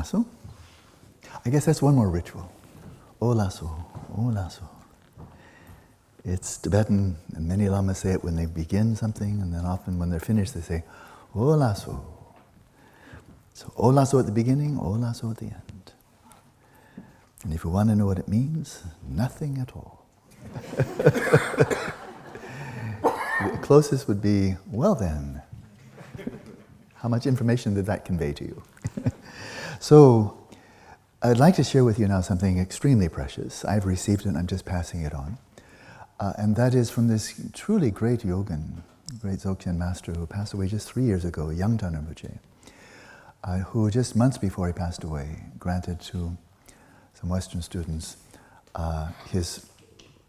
Olaso. I guess that's one more ritual. Olaso, Olaso. It's Tibetan, and many lamas say it when they begin something, and then often when they're finished they say, Olaso. So Olaso at the beginning, Olaso at the end. And if you want to know what it means, nothing at all. The closest would be, well then, how much information did that convey to you? So, I'd like to share with you now something extremely precious. I've received it and I'm just passing it on. And that is from this truly great yogin, great Dzogchen master who passed away just 3 years ago, Yangtan Rinpoche, who just months before he passed away granted to some Western students his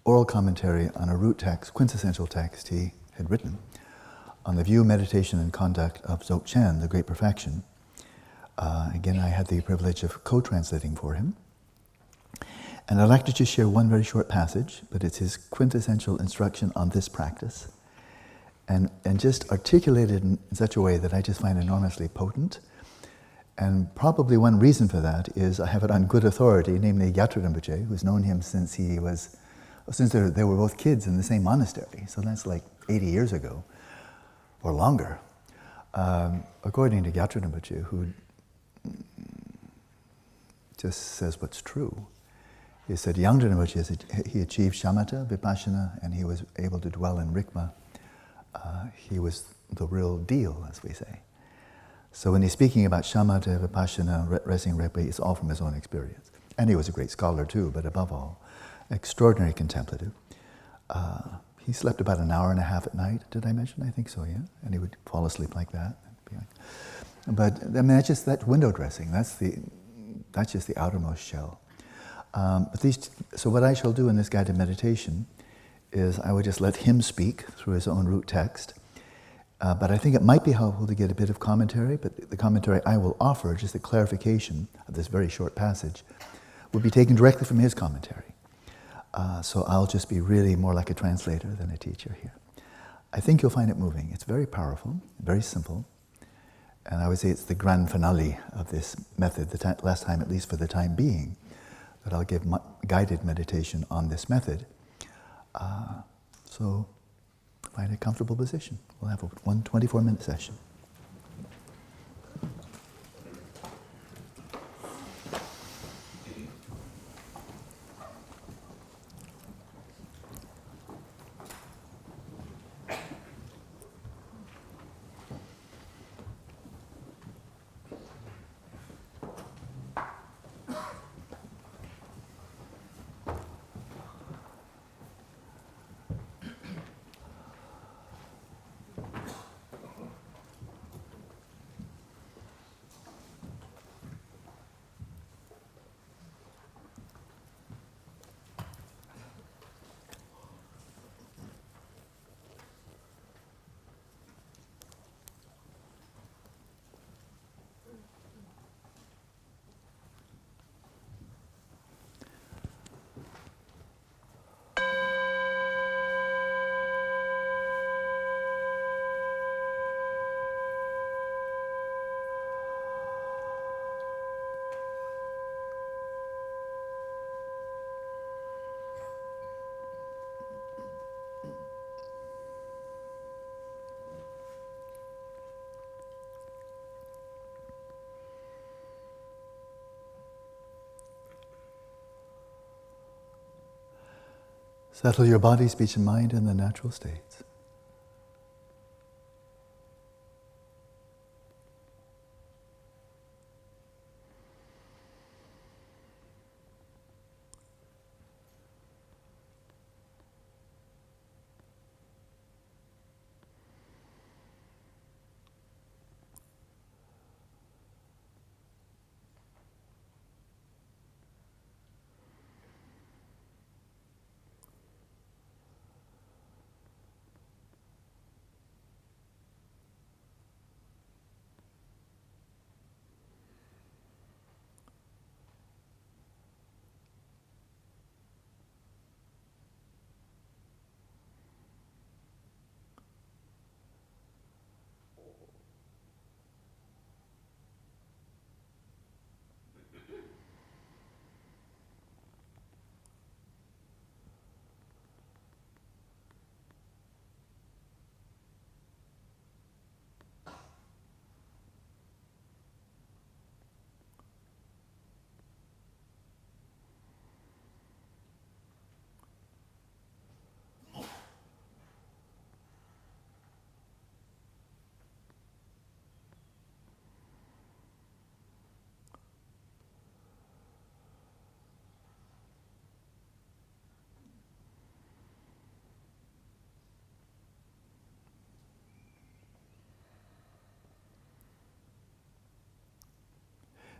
oral commentary on a root text, quintessential text he had written on the view, meditation, and conduct of Dzogchen, the Great Perfection. Again, I had the privilege of co-translating for him. And I'd like to just share one very short passage, but it's his quintessential instruction on this practice, and just articulated in such a way that I just find enormously potent. And probably one reason for that is I have it on good authority, namely Gyatso Rinpoche, who's known him since they were both kids in the same monastery. So that's like 80 years ago, or longer. According to Gyatso Rinpoche, who just says what's true. He said Yangtan Rinpoche, he achieved shamatha, vipassana, and he was able to dwell in rikma. He was the real deal, as we say. So when he's speaking about shamatha, vipassana, resting rikma, it's all from his own experience. And he was a great scholar too, but above all, extraordinary contemplative. He slept about an hour and a half at night, did I mention? I think so, yeah. And he would fall asleep like that. But I mean, that's just that window dressing. That's just the outermost shell. So what I shall do in this guided meditation is I would just let him speak through his own root text. But I think it might be helpful to get a bit of commentary, but the commentary I will offer, just a clarification of this very short passage, will be taken directly from his commentary. So I'll just be really more like a translator than a teacher here. I think you'll find it moving. It's very powerful, very simple. And I would say it's the grand finale of this method, last time, at least for the time being, that I'll give guided meditation on this method. So find a comfortable position. We'll have a 24-minute session. Settle your body, speech, and mind in the natural states.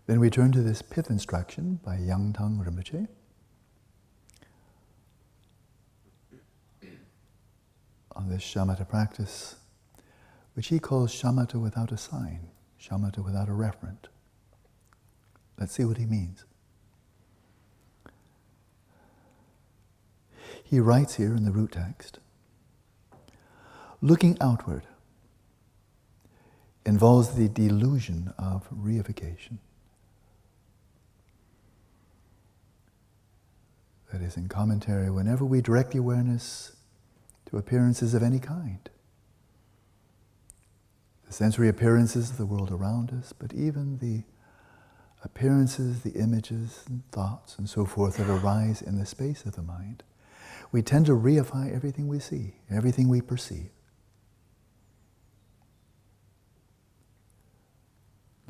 Then we turn to this pith instruction by Yangtang Rinpoche. On this shamatha practice, which he calls shamatha without a sign, shamatha without a referent. Let's see what he means. He writes here in the root text, looking outward involves the delusion of reification. That is, in commentary, whenever we direct the awareness to appearances of any kind, the sensory appearances of the world around us, but even the appearances, the images and thoughts and so forth that arise in the space of the mind, we tend to reify everything we see, everything we perceive.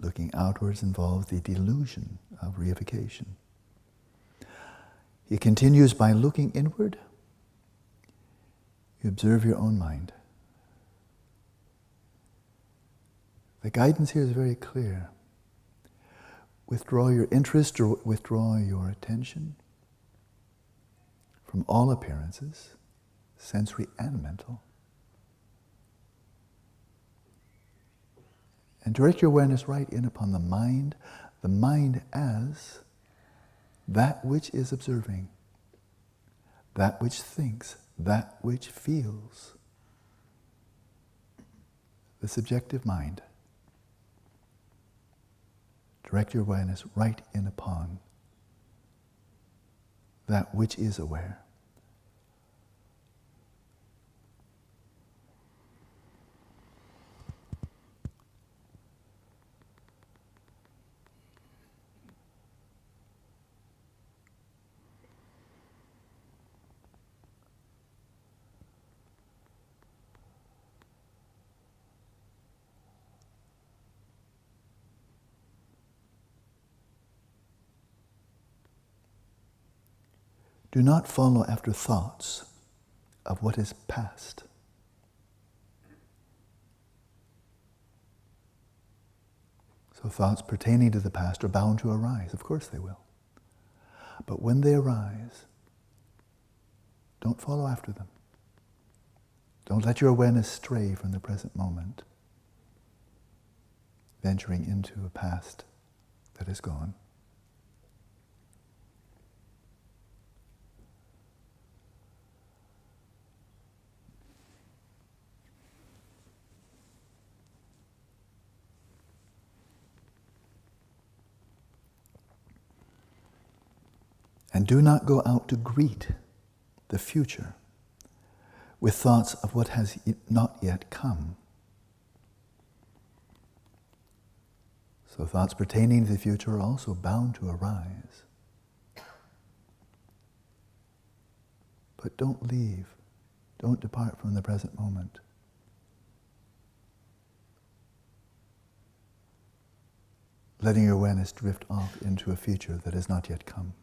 Looking outwards involves the delusion of reification. He continues, by looking inward, you observe your own mind. The guidance here is very clear. Withdraw your interest or withdraw your attention from all appearances, sensory and mental, and direct your awareness right in upon the mind as that which is observing, that which thinks, that which feels. The subjective mind. Direct your awareness right in upon that which is aware. Do not follow after thoughts of what is past. So thoughts pertaining to the past are bound to arise. Of course they will. But when they arise, don't follow after them. Don't let your awareness stray from the present moment, venturing into a past that is gone. And do not go out to greet the future with thoughts of what has not yet come. So thoughts pertaining to the future are also bound to arise. But don't leave. Don't depart from the present moment. Letting your awareness drift off into a future that has not yet come.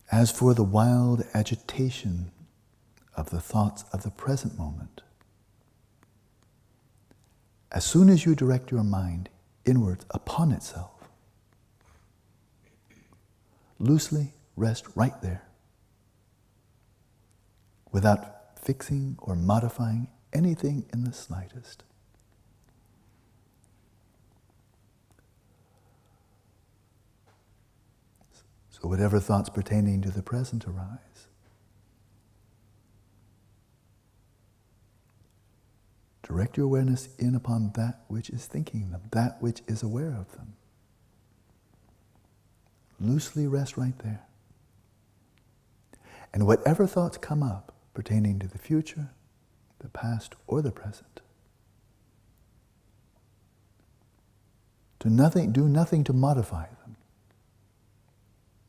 As for the wild agitation of the thoughts of the present moment, as soon as you direct your mind inwards upon itself, loosely rest right there, without fixing or modifying anything in the slightest. So whatever thoughts pertaining to the present arise, direct your awareness in upon that which is thinking them, that which is aware of them. Loosely rest right there. And whatever thoughts come up pertaining to the future, the past, or the present, do nothing to modify them,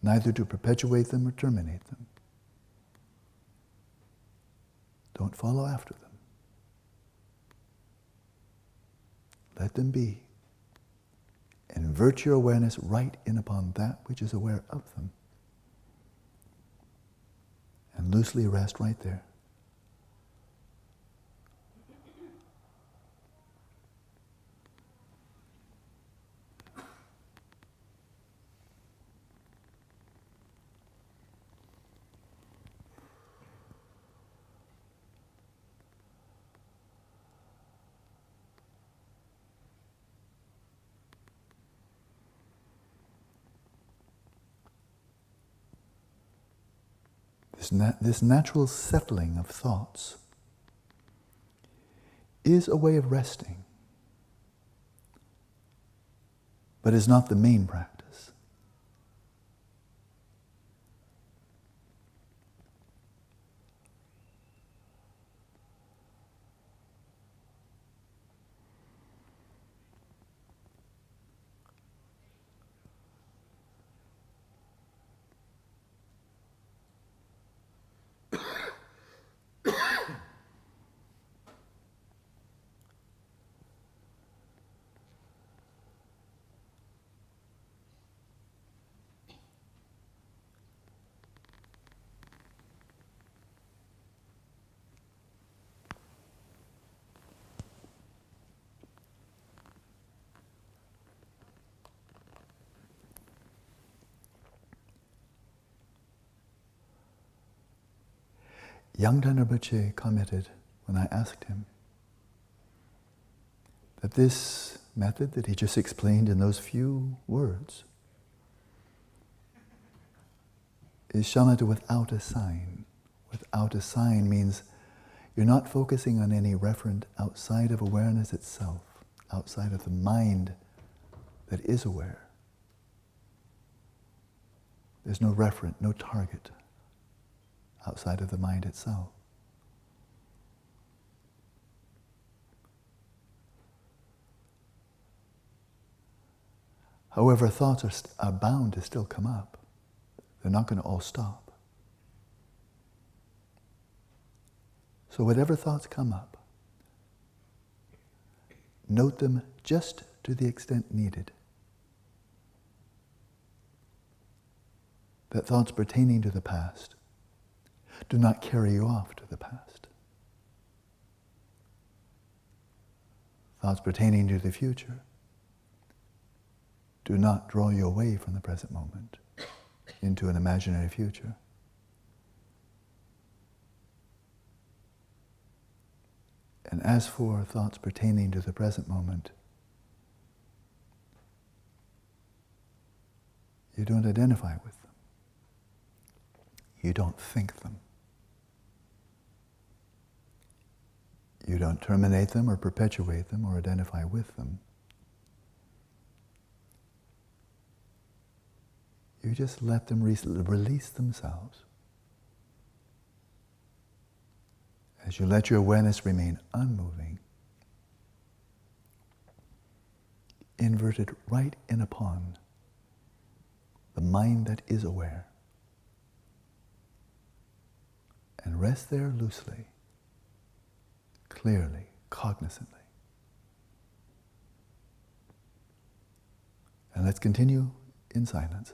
neither to perpetuate them or terminate them. Don't follow after them. Let them be. Invert your awareness right in upon that which is aware of them. And loosely rest right there. This natural settling of thoughts is a way of resting, but is not the main practice. Yangdan Rinpoche commented when I asked him that this method that he just explained in those few words is shamatha without a sign. Without a sign means you're not focusing on any referent outside of awareness itself, outside of the mind that is aware. There's no referent, no target outside of the mind itself. However, thoughts are bound to still come up. They're not going to all stop. So whatever thoughts come up, note them just to the extent needed. That thoughts pertaining to the past do not carry you off to the past. Thoughts pertaining to the future do not draw you away from the present moment into an imaginary future. And as for thoughts pertaining to the present moment, you don't identify with them. You don't think them. You don't terminate them or perpetuate them or identify with them. You just let them release themselves. As you let your awareness remain unmoving, inverted right in upon the mind that is aware. And rest there loosely, clearly, cognizantly. And let's continue in silence.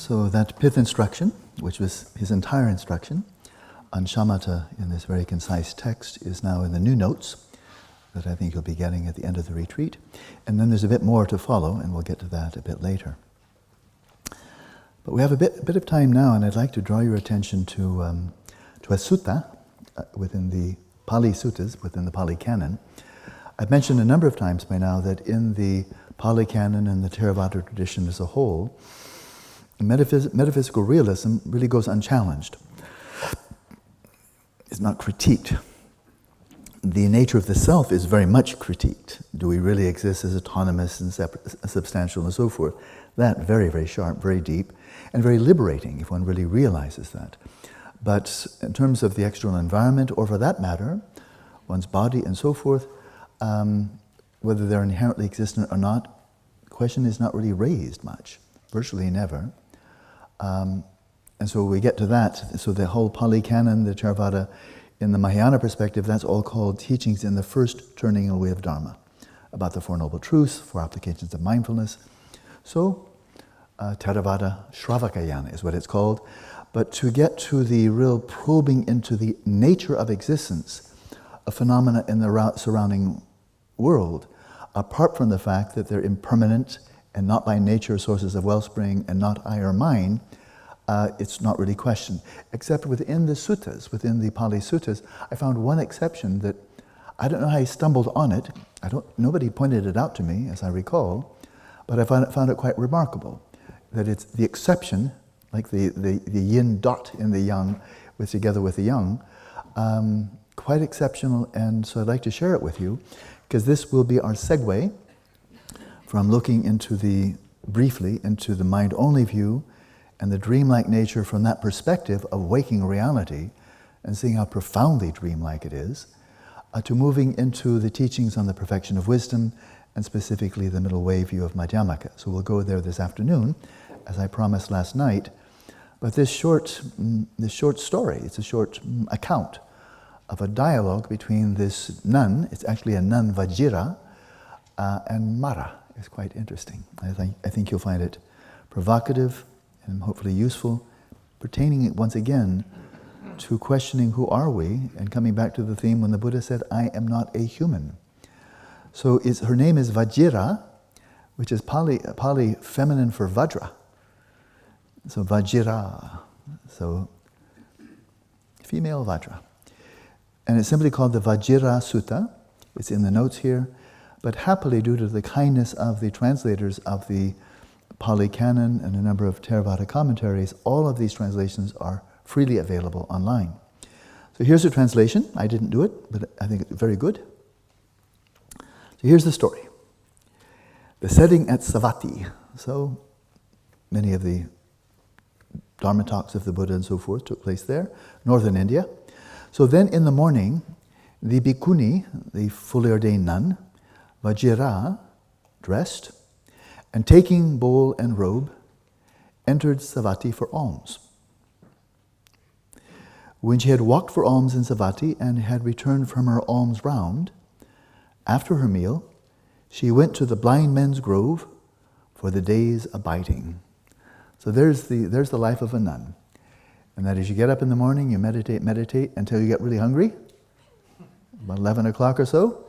So that pith instruction, which was his entire instruction on shamatha in this very concise text, is now in the new notes that I think you'll be getting at the end of the retreat. And then there's a bit more to follow, and we'll get to that a bit later. But we have a bit of time now, and I'd like to draw your attention to a sutta within the Pali Suttas, within the Pali Canon. I've mentioned a number of times by now that in the Pali Canon and the Theravada tradition as a whole, metaphysical realism really goes unchallenged. It's not critiqued. The nature of the self is very much critiqued. Do we really exist as autonomous and substantial and so forth? That very, very sharp, very deep, and very liberating if one really realizes that. But in terms of the external environment, or for that matter, one's body and so forth, whether they're inherently existent or not, the question is not really raised much, virtually never. And so we get to that. So the whole Pali Canon, the Theravada, in the Mahayana perspective, that's all called teachings in the first turning away of Dharma, about the Four Noble Truths, 4 applications of mindfulness. So, Theravada Shravakayana is what it's called. But to get to the real probing into the nature of existence, a phenomena in the surrounding world, apart from the fact that they're impermanent and not by nature sources of wellspring and not I or mine, it's not really questioned. Except within the suttas, within the Pali Suttas, I found one exception that I don't know how I stumbled on it. Nobody pointed it out to me, as I recall, but I found it quite remarkable. That it's the exception, like the yin dot in the yang, together with the yang, quite exceptional, and so I'd like to share it with you, because this will be our segue from looking briefly into the mind-only view and the dreamlike nature from that perspective of waking reality and seeing how profoundly dreamlike it is, to moving into the teachings on the perfection of wisdom and specifically the middle way view of Madhyamaka. So we'll go there this afternoon, as I promised last night. But this short story, it's a short account of a dialogue between this nun, it's actually a nun Vajira, and Mara. It's quite interesting. I think you'll find it provocative and hopefully useful, pertaining once again to questioning who are we, and coming back to the theme when the Buddha said, I am not a human. So her name is Vajira, which is Pali feminine for Vajra. So Vajira, so female Vajra. And it's simply called the Vajira Sutta. It's in the notes here. But happily, due to the kindness of the translators of the Pali Canon and a number of Theravada commentaries, all of these translations are freely available online. So here's a translation. I didn't do it, but I think it's very good. So here's the story. The setting at Savatthi. So many of the Dharma talks of the Buddha and so forth took place there, northern India. So then in the morning, the bhikkhuni, the fully ordained nun, Vajira, dressed, and taking bowl and robe, entered Savatthi for alms. When she had walked for alms in Savatthi and had returned from her alms round, after her meal, she went to the blind men's grove for the day's abiding. So there's the life of a nun. And that is, you get up in the morning, you meditate until you get really hungry, about 11 o'clock or so.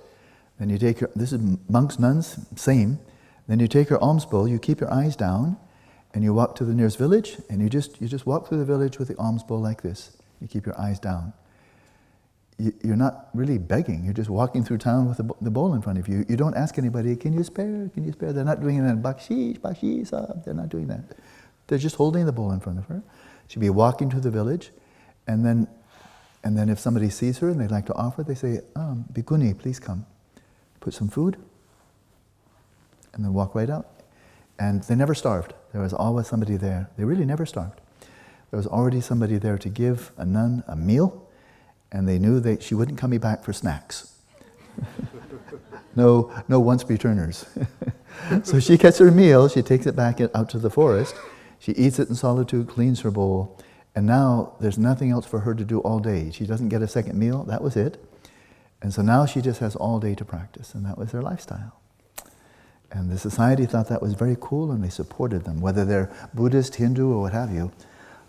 Then you take this is monks, nuns, same. Then you take your alms bowl, you keep your eyes down, and you walk to the nearest village, and you just walk through the village with the alms bowl like this. You keep your eyes down. You're not really begging. You're just walking through town with the bowl in front of you. You don't ask anybody, can you spare? Can you spare? They're not doing it in bakshish, they're not doing that. They're just holding the bowl in front of her. She'd be walking to the village, and then if somebody sees her and they'd like to offer, they say, bhikkhuni, please come. Put some food, and then walk right out. And they never starved. There was always somebody there. They really never starved. There was already somebody there to give a nun a meal, and they knew that she wouldn't come back for snacks. No once returners. So she gets her meal, she takes it back out to the forest, she eats it in solitude, cleans her bowl, and now there's nothing else for her to do all day. She doesn't get a second meal, that was it. And so now she just has all day to practice, and that was their lifestyle. And the society thought that was very cool, and they supported them, whether they're Buddhist, Hindu, or what have you.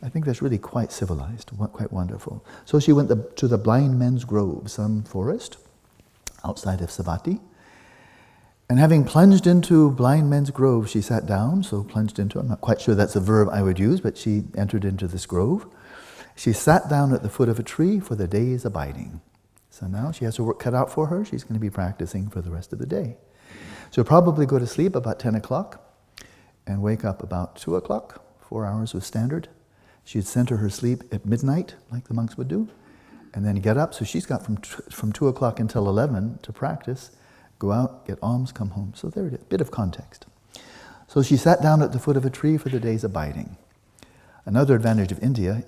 I think that's really quite civilized, quite wonderful. So she went to the Blind Men's Grove, some forest outside of Savatthi. And having plunged into Blind Men's Grove, she sat down, so plunged into, I'm not quite sure that's a verb I would use, but she entered into this grove. She sat down at the foot of a tree for the day's abiding. So now she has her work cut out for her. She's going to be practicing for the rest of the day. She'll probably go to sleep about 10 o'clock and wake up about 2 o'clock. 4 hours was standard. She'd center her sleep at midnight, like the monks would do, and then get up. So she's got from 2 o'clock until 11 to practice, go out, get alms, come home. So there it is, a bit of context. So she sat down at the foot of a tree for the day's abiding. Another advantage of India,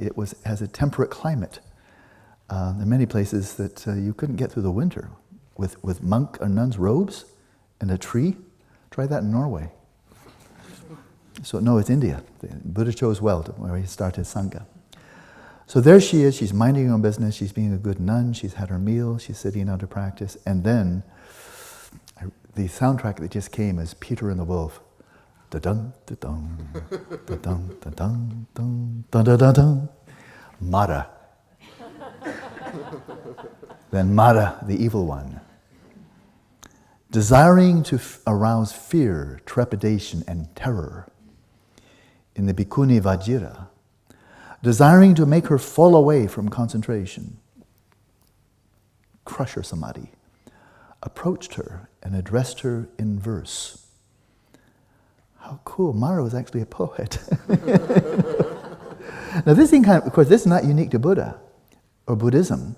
has a temperate climate. There are many places that you couldn't get through the winter with monk or nuns' robes and a tree. Try that in Norway. So no, it's India. The Buddha chose well where he started Sangha. So there she is, she's minding her own business, she's being a good nun, she's had her meal, she's sitting down to practice, and then the soundtrack that just came is Peter and the Wolf. Da-dun, da-dun, da-dun, da-dun, dun, da-da-da-dun. Mara. Then Mara, the evil one, desiring to arouse fear, trepidation, and terror in the Bhikkhuni Vajira, desiring to make her fall away from concentration, crush her samadhi, approached her and addressed her in verse. How cool, Mara was actually a poet. Now this thing of course, this is not unique to Buddha or Buddhism.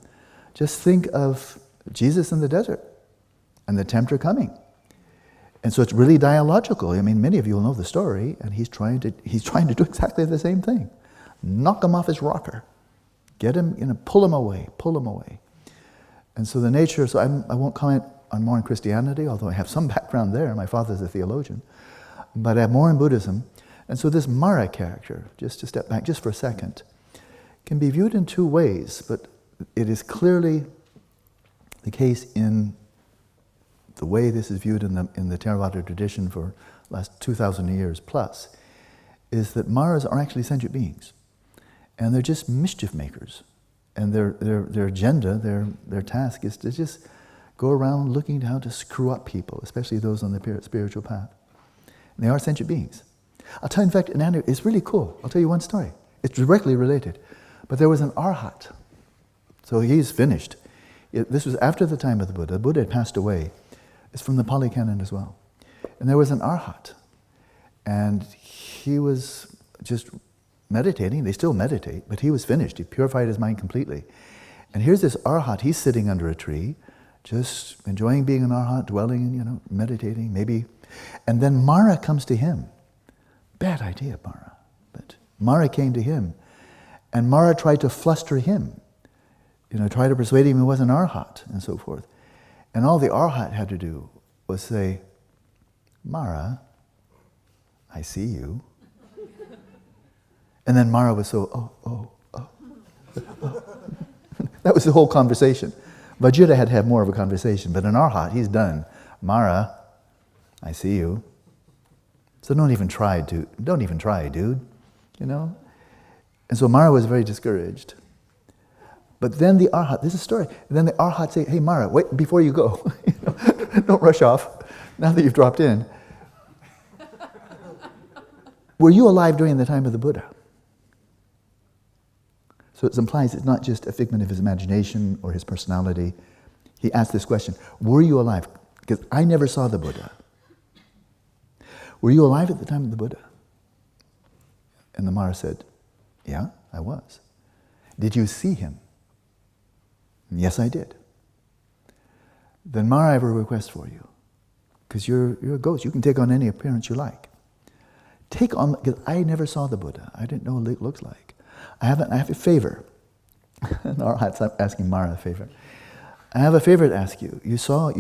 Just think of Jesus in the desert and the tempter coming. And so it's really dialogical. I mean, many of you will know the story, and he's trying to do exactly the same thing. Knock him off his rocker. Get him, pull him away. And so the nature, so I won't comment on more in Christianity, although I have some background there. My father's a theologian. But I have more in Buddhism. And so this Mara character, just to step back just for a second, can be viewed in two ways, but it is clearly the case in the way this is viewed in the Theravada tradition for the last 2,000 years plus, is that Maras are actually sentient beings. And they're just mischief makers. And their agenda, their task is to just go around looking how to screw up people, especially those on the spiritual path. And they are sentient beings. I'll tell you, in fact, it's really cool. I'll tell you one story. It's directly related. But there was an arhat. So he's finished. This was after the time of the Buddha. The Buddha had passed away. It's from the Pali Canon as well. And there was an arhat. And he was just meditating. They still meditate, but he was finished. He purified his mind completely. And here's this arhat. He's sitting under a tree, just enjoying being an arhat, dwelling, meditating, maybe. And then Mara comes to him. Bad idea, Mara. But Mara came to him. And Mara tried to fluster him. Try to persuade him he was an arhat, and so forth. And all the arhat had to do was say, Mara, I see you. And then Mara was so, oh. That was the whole conversation. Vajira had to have more of a conversation, but an arhat, he's done. Mara, I see you. So don't even try, dude. And so Mara was very discouraged. But then the arhat, this is a story, and then the arhat say, hey Mara, wait, before you go, don't rush off, now that you've dropped in. Were you alive during the time of the Buddha? So it implies it's not just a figment of his imagination or his personality. He asked this question, were you alive? Because I never saw the Buddha. Were you alive at the time of the Buddha? And the Mara said, yeah, I was. Did you see him? Yes, I did. Then Mara, I have a request for you. Because you're a ghost. You can take on any appearance you like. Because I never saw the Buddha. I didn't know what it looks like. I have a favor. Arhat's asking Mara a favor. I have a favor to ask you. You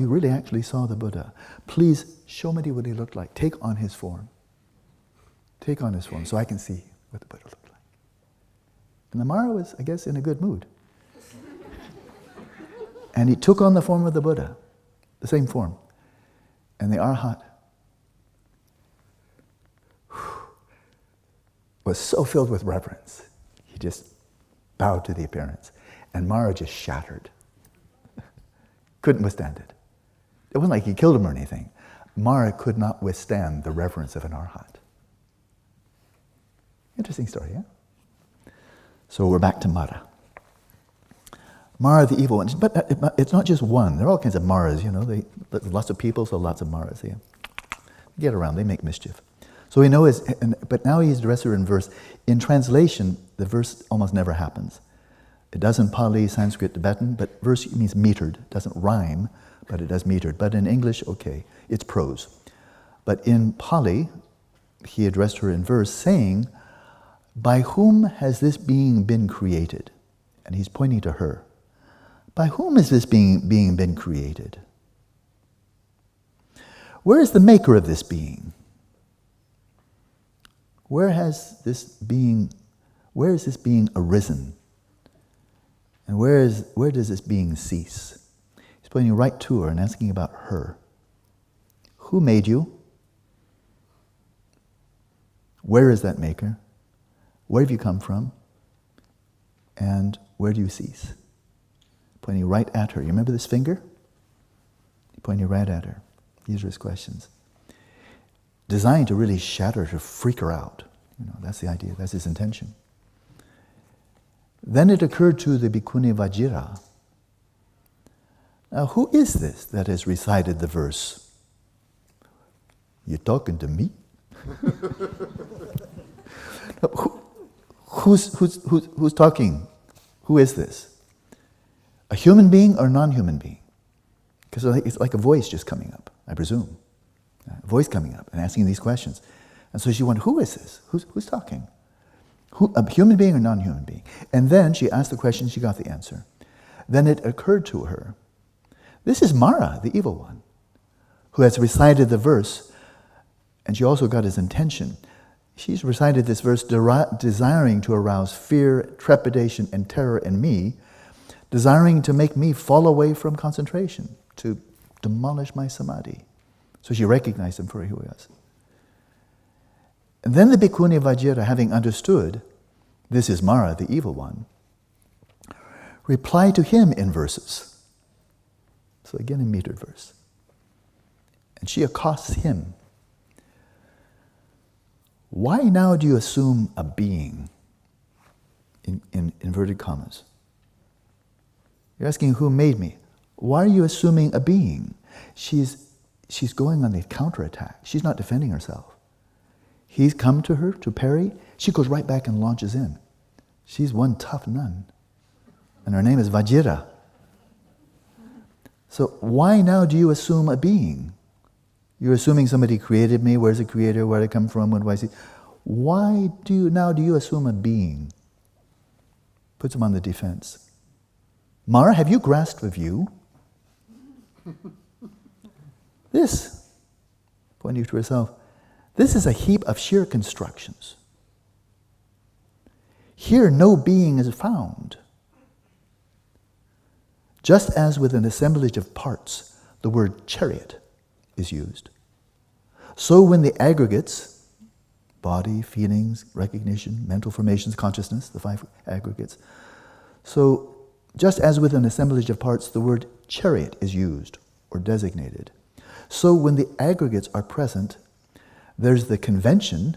really actually saw the Buddha. Please show me what he looked like. Take on his form. Take on his form so I can see what the Buddha looked like. And the Mara was, I guess, in a good mood. And he took on the form of the Buddha, the same form. And the arhat was so filled with reverence, he just bowed to the appearance. And Mara just shattered. Couldn't withstand it. It wasn't like he killed him or anything. Mara could not withstand the reverence of an arhat. Interesting story, yeah? So we're back to Mara. Mara, the evil one. But it's not just one. There are all kinds of Maras, you know. Lots of people, so lots of Maras. They get around, they make mischief. So we know, but now he's addressed her in verse. In translation, the verse almost never happens. It does in Pali, Sanskrit, Tibetan, but verse means metered. It doesn't rhyme, but it does metered. But in English, okay, it's prose. But in Pali, he addressed her in verse saying, by whom has this being been created? And he's pointing to her. By whom is this being been created? Where is the maker of this being? Where is this being arisen? And where does this being cease? He's pointing right to her and asking about her. Who made you? Where is that maker? Where have you come from? And where do you cease? Pointing right at her. You remember this finger? Pointing right at her. These are his questions. Designed to really shatter her, to freak her out. You know, that's the idea, that's his intention. Then it occurred to the Bhikkhuni Vajira. Now, who is this that has recited the verse? You talking to me? Who's talking? Who is this? A human being or a non-human being? Because it's like a voice just coming up, I presume. A voice coming up and asking these questions. And so she wondered, who is this? Who's talking? A human being or non-human being? And then she asked the question, she got the answer. Then it occurred to her, this is Mara, the evil one, who has recited the verse, and she also got his intention. She's recited this verse desiring to arouse fear, trepidation, and terror in me, desiring to make me fall away from concentration, to demolish my samadhi. So she recognized him for who he was. And then the Bhikkhuni Vajira, having understood, this is Mara, the evil one, replied to him in verses. So again, a metered verse. And she accosts him. Why now do you assume a being? In inverted commas. You're asking who made me. Why are you assuming a being? She's going on the counterattack. She's not defending herself. He's come to her to parry. She goes right back and launches in. She's one tough nun. And her name is Vajira. So why now do you assume a being? You're assuming somebody created me. Where's the creator? Where did I come from? What do I see? Why do you assume a being? Puts him on the defense. Mara, have you grasped a view? This, pointing to herself, this is a heap of sheer constructions. Here no being is found. Just as with an assemblage of parts, the word chariot is used. So when the aggregates, body, feelings, recognition, mental formations, consciousness, the 5 aggregates. So just as with an assemblage of parts, the word chariot is used or designated. So when the aggregates are present, there's the convention,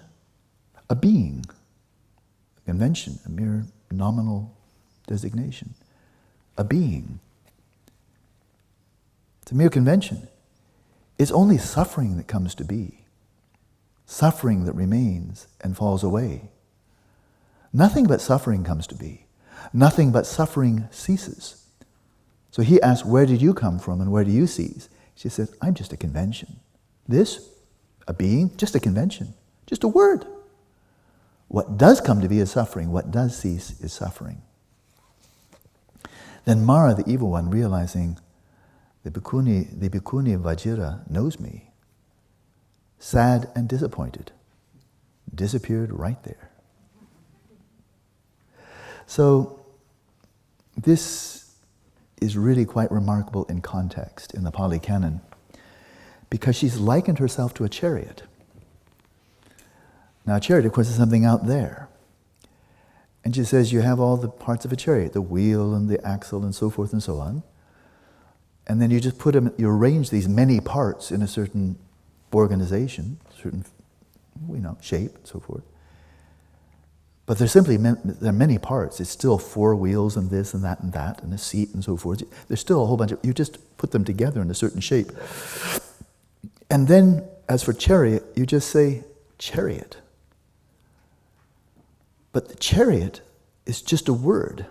a being. A convention, a mere nominal designation. A being. It's a mere convention. It's only suffering that comes to be. Suffering that remains and falls away. Nothing but suffering comes to be. Nothing but suffering ceases. So he asks, where did you come from and where do you cease? She says, I'm just a convention. This, a being, just a convention. Just a word. What does come to be is suffering. What does cease is suffering. Then Mara, the evil one, realizing the Bhikkhuni Vajira knows me, sad and disappointed, disappeared right there. So this is really quite remarkable in context in the Pali Canon, because she's likened herself to a chariot. Now, a chariot, of course, is something out there. And she says you have all the parts of a chariot, the wheel and the axle and so forth and so on. And then you just put them, you arrange these many parts in a certain organization, certain, shape and so forth. But there are many parts. It's still four wheels and this and that and a seat and so forth. There's still a whole bunch of, you just put them together in a certain shape. And then, as for chariot, you just say chariot. But the chariot is just a word.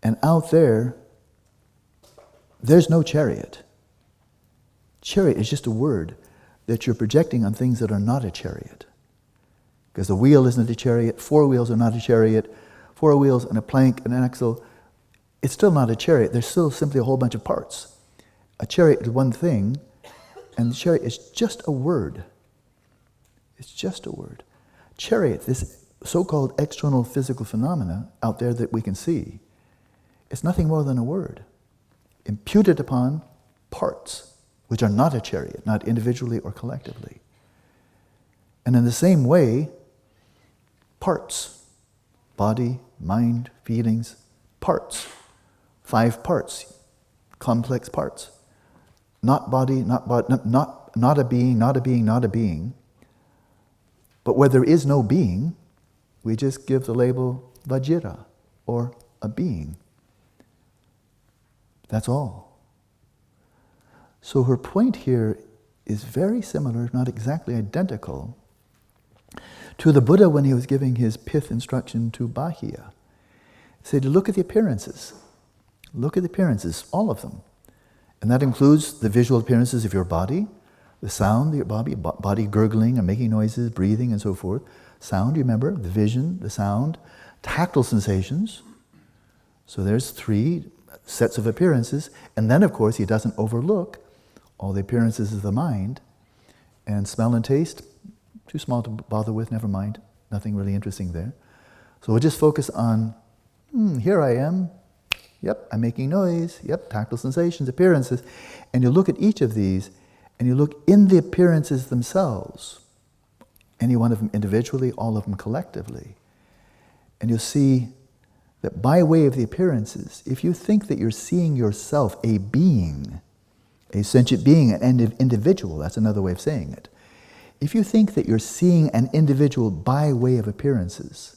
And out there, there's no chariot. Chariot is just a word that you're projecting on things that are not a chariot. Because the wheel isn't a chariot, four wheels are not a chariot, four wheels and a plank and an axle, it's still not a chariot. There's still simply a whole bunch of parts. A chariot is one thing, and the chariot is just a word. It's just a word. Chariot, this so-called external physical phenomena out there that we can see, it's nothing more than a word, imputed upon parts, which are not a chariot, not individually or collectively. And in the same way, parts, body, mind, feelings, parts, 5 parts, complex parts. Not body, not a being, not a being, not a being. But where there is no being, we just give the label Vajira, or a being. That's all. So her point here is very similar, not exactly identical, to the Buddha when he was giving his pith instruction to Bahia. He said, look at the appearances. Look at the appearances, all of them. And that includes the visual appearances of your body, the sound of your body gurgling and making noises, breathing and so forth. Sound, you remember, the vision, the sound, tactile sensations. So there's 3 sets of appearances. And then, of course, he doesn't overlook all the appearances of the mind. And smell and taste, too small to bother with, never mind. Nothing really interesting there. So we'll just focus on, here I am. Yep, I'm making noise. Yep, tactile sensations, appearances. And you look at each of these, and you look in the appearances themselves. Any one of them individually, all of them collectively. And you'll see that by way of the appearances, if you think that you're seeing yourself, a being, a sentient being, an individual, that's another way of saying it. If you think that you're seeing an individual by way of appearances,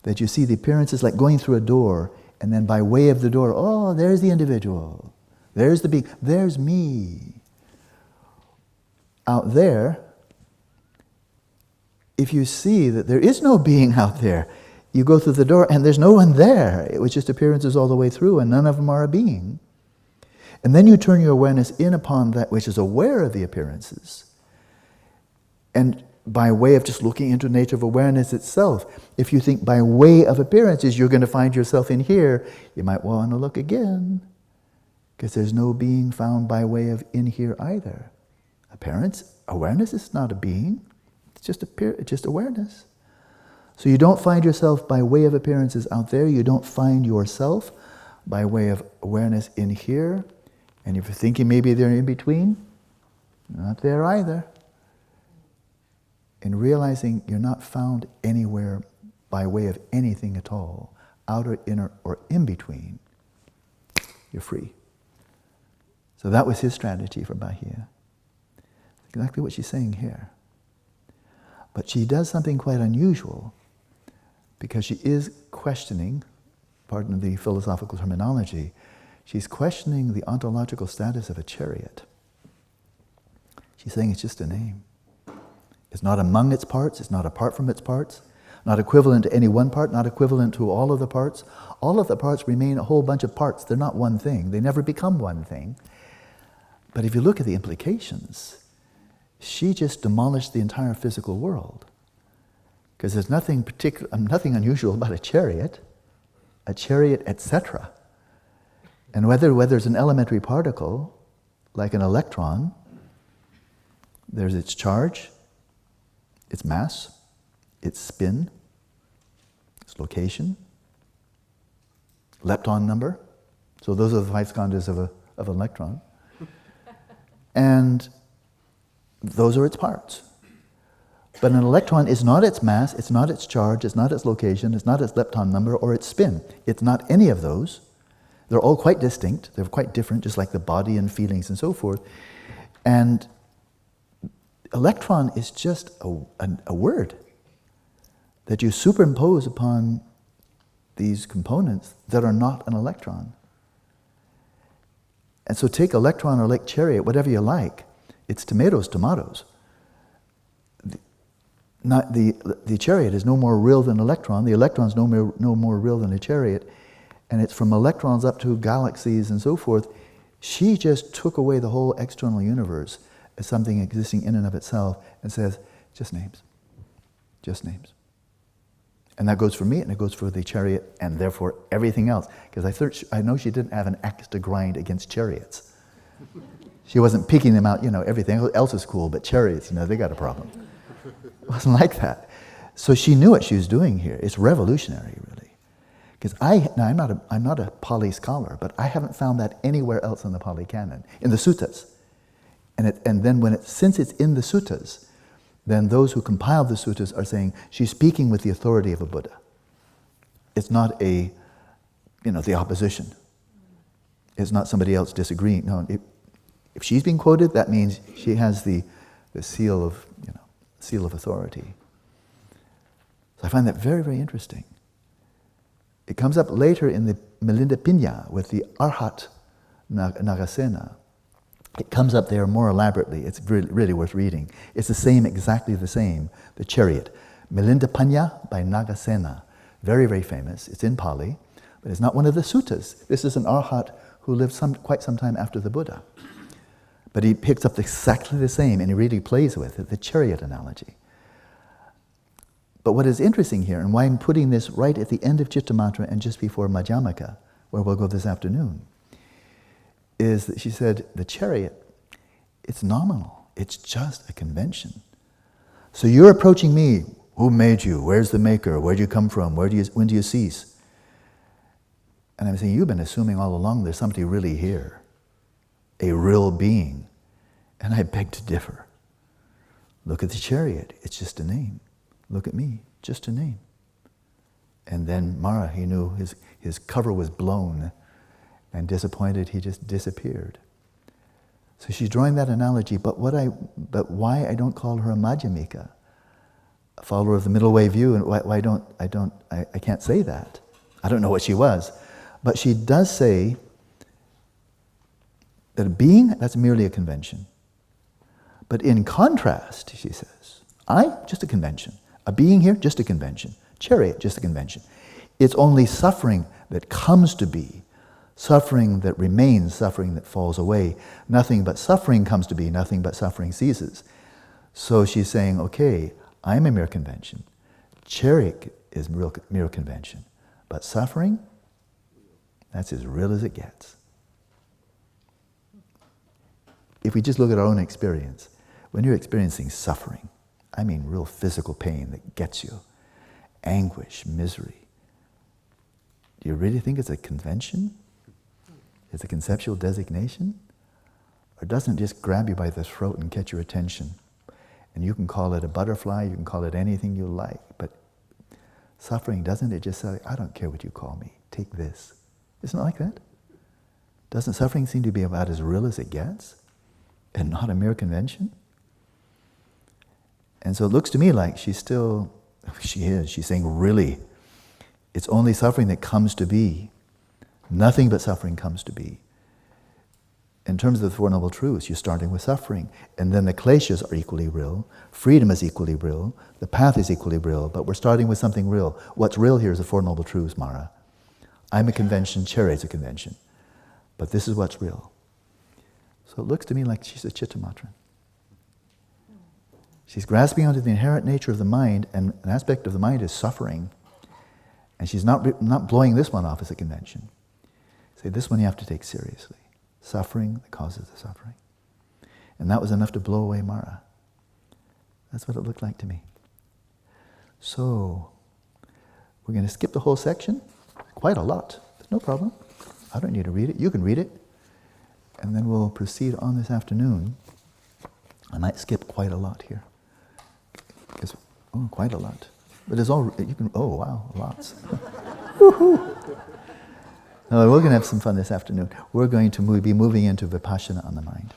that you see the appearances like going through a door, and then by way of the door, oh, there's the individual, there's the being, there's me. Out there, if you see that there is no being out there, you go through the door and there's no one there. It was just appearances all the way through, and none of them are a being. And then you turn your awareness in upon that which is aware of the appearances. And by way of just looking into the nature of awareness itself, if you think by way of appearances you're going to find yourself in here, you might want to look again, because there's no being found by way of in here either. Awareness is not a being, it's just awareness. So you don't find yourself by way of appearances out there, you don't find yourself by way of awareness in here, and if you're thinking maybe they're in between, not there either. In realizing you're not found anywhere by way of anything at all, outer, inner, or in between, you're free. So that was his strategy for Bahia. Exactly what she's saying here. But she does something quite unusual, because she is questioning, pardon the philosophical terminology, she's questioning the ontological status of a chariot. She's saying it's just a name. It's not among its parts, it's not apart from its parts, not equivalent to any one part, not equivalent to all of the parts. All of the parts remain a whole bunch of parts. They're not one thing. They never become one thing. But if you look at the implications, she just demolished the entire physical world. Because there's nothing unusual about a chariot, etc. And whether it's an elementary particle, like an electron, there's its charge, its mass, its spin, its location, lepton number. So those are the 5 skandhas of an electron. And those are its parts. But an electron is not its mass, it's not its charge, it's not its location, it's not its lepton number or its spin. It's not any of those. They're all quite distinct, they're quite different, just like the body and feelings and so forth. And electron is just a word that you superimpose upon these components that are not an electron. And so take electron or like chariot, whatever you like. It's tomatoes, tomatoes. The chariot is no more real than electron. The electron is no more real than a chariot. And it's from electrons up to galaxies and so forth. She just took away the whole external universe as something existing in and of itself and says, just names. Just names. And that goes for me, and it goes for the chariot, and therefore everything else. Because I know she didn't have an axe to grind against chariots. She wasn't picking them out, everything else is cool, but chariots, they got a problem. It wasn't like that. So she knew what she was doing here. It's revolutionary, really. Because I'm not a Pali scholar, but I haven't found that anywhere else in the Pali Canon, in the suttas. And then since it's in the suttas, then those who compiled the suttas are saying she's speaking with the authority of a Buddha. It's not the opposition. It's not somebody else disagreeing. No, if she's being quoted, that means she has the seal of authority. So I find that very, very interesting. It comes up later in the Milinda Pinya with the Arhat Nagasena. It comes up there more elaborately. It's really worth reading. It's exactly the same, the chariot. Milinda Panya by Nagasena. Very, very famous. It's in Pali, but it's not one of the suttas. This is an Arhat who lived quite some time after the Buddha. But he picks up exactly the same, and he really plays with it, the chariot analogy. But what is interesting here, and why I'm putting this right at the end of Chittamatra and just before Madhyamaka, where we'll go this afternoon, is that she said, the chariot, it's nominal. It's just a convention. So you're approaching me. Who made you? Where's the maker? Where do you come from? When do you cease? And I'm saying, you've been assuming all along there's somebody really here, a real being. And I beg to differ. Look at the chariot. It's just a name. Look at me. Just a name. And then Mara, he knew his cover was blown. And disappointed, he just disappeared. So she's drawing that analogy, but why I don't call her a Madhyamika, a follower of the middle way view, and I can't say that. I don't know what she was. But she does say that a being, that's merely a convention. But in contrast, she says, just a convention. A being here, just a convention. Chariot, just a convention. It's only suffering that comes to be. Suffering that remains, suffering that falls away. Nothing but suffering comes to be, nothing but suffering ceases. So she's saying, okay, I'm a mere convention. Chariot is mere convention. But suffering, that's as real as it gets. If we just look at our own experience, when you're experiencing suffering, I mean real physical pain that gets you, anguish, misery, do you really think it's a convention? It's a conceptual designation? Or doesn't it just grab you by the throat and catch your attention? And you can call it a butterfly, you can call it anything you like, but suffering, doesn't it just say, I don't care what you call me, take this. Isn't it like that? Doesn't suffering seem to be about as real as it gets? And not a mere convention? And so it looks to me like she's saying really, it's only suffering that comes to be. Nothing but suffering comes to be. In terms of the Four Noble Truths, you're starting with suffering, and then the kleshas are equally real, freedom is equally real, the path is equally real, but we're starting with something real. What's real here is the Four Noble Truths, Mara. I'm a convention, chariot's a convention, but this is what's real. So it looks to me like she's a Chittamatran. She's grasping onto the inherent nature of the mind, and an aspect of the mind is suffering, and she's not blowing this one off as a convention. Say, this one you have to take seriously. Suffering that causes the suffering. And that was enough to blow away Mara. That's what it looked like to me. So, we're going to skip the whole section. Quite a lot. But no problem. I don't need to read it. You can read it. And then we'll proceed on this afternoon. I might skip quite a lot here. Because Oh, quite a lot. But it's all, you can, oh wow, lots. Woohoo! No, we're going to have some fun this afternoon. We're going to be moving into Vipassana on the mind.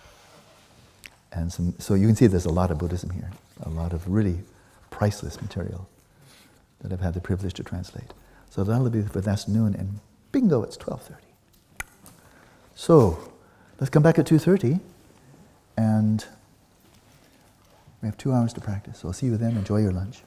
And so you can see there's a lot of Buddhism here, a lot of really priceless material that I've had the privilege to translate. So that'll be for this afternoon, and bingo, it's 12:30. So let's come back at 2:30, and we have 2 hours to practice. So I'll see you then. Enjoy your lunch.